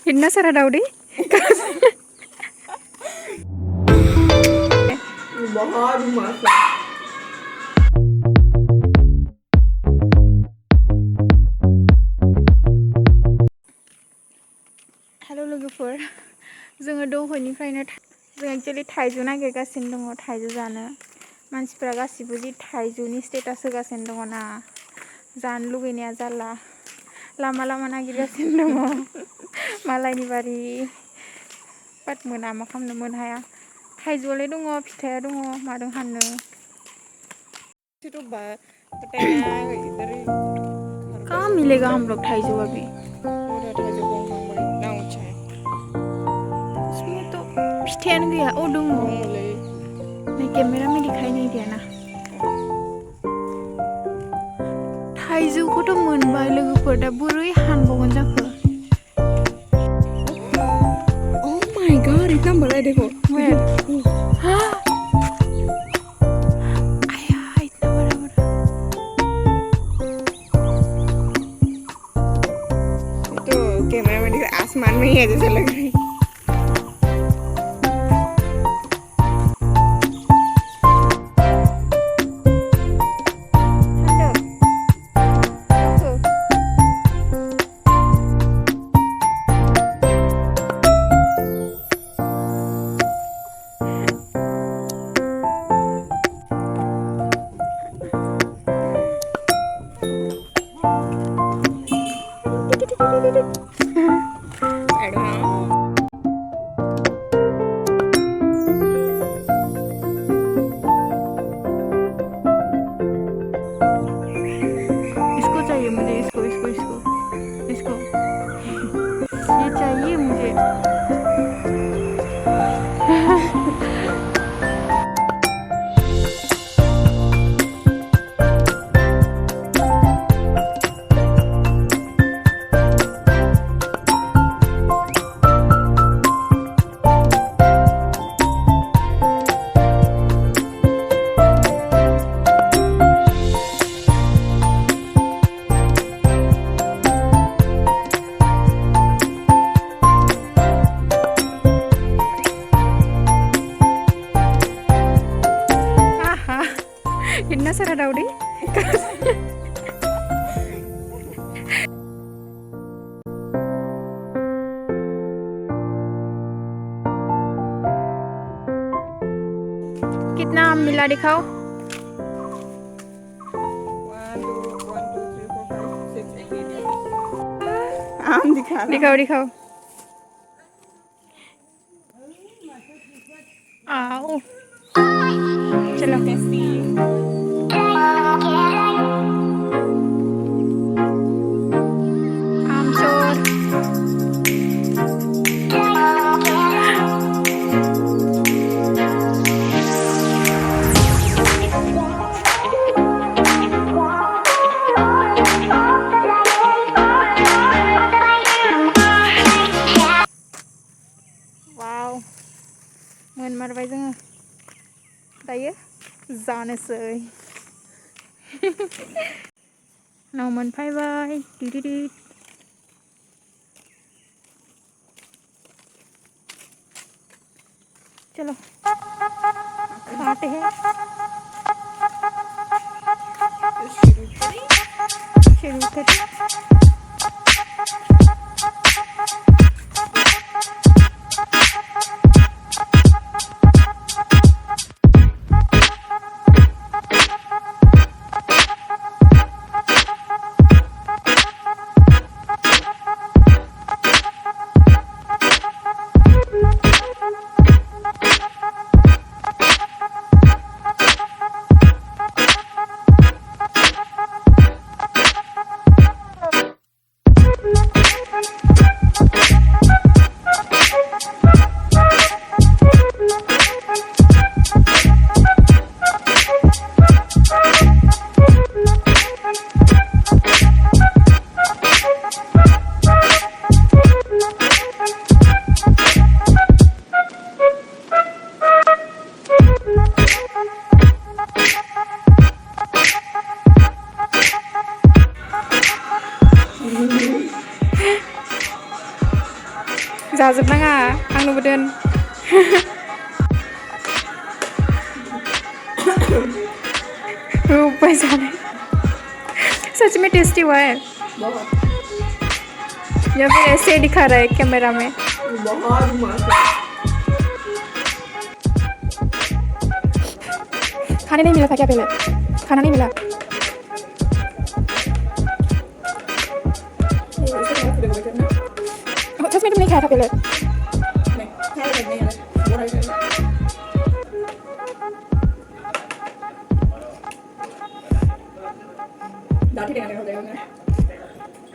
इतना सारा दावदै बहुत मस्त है। हेलो लोगोफोर जोङो दहयनिफ्रायनो जों एक्चुअली थाइजौ नागिरगासिनो दङ थाइजौ जानो मानसिफ्रा गासिबो जि थाइजौनि स्टेटास होगासिनो दङ ना जानो लुगैनाया जाला लामा लामा नागिरगासिनो दङ मालायनि बारि बाट मोना मा खालामनो मोनहाया थाइजौआलाय दङ फिथाइया दङ मादों हाननो तो बताना इधर ही कहाँ मिलेगा हम लोग थाइजौ अभी पूरा थाइजौ गंथां बड़ी ना ऊंचा है इसमें तो फिथाइयानो गैया ओ दङ दङलै नहीं कैमरा में दिखाई नहीं दिया ना थाइजौखौथ' मोनबाय लोगोफोर दा बोरै हानबावगोन जाखो ओह माय गॉड इतना बड़ा है देखो Where? आया इतना बड़ा बड़ा तो कैमरा में दिख आसमान में ही है जैसे लग रही है इसको चाहिए मुझे इसको इसको इसको इसको ये चाहिए मुझे इतना सारा दावदै कितना आम मिला दिखाओ 1 2 1 2 3 4 5 6 8 आम दिखा रहा दिखाओ दिखाओ आओ चलो आम चोर वाव मोनमारबाय जोङो दायो जानोसै नाव मोनफैबाय दिदिदि चलो खाते हैं शुरू करें जाजोबनाङा आंनोबो दोन ऊपर जाने सच में टेस्टी हुआ है बहुत या फिर ऐसे ही दिखा रहा है कैमरा में बहुत मस्त है। खाने नहीं मिला था क्या पहले खाना नहीं मिला सच में तुम नहीं खाया था पहले नहीं खाया नहीं है बोरा है दाढ़ी लगाने हो जाएगा मेरा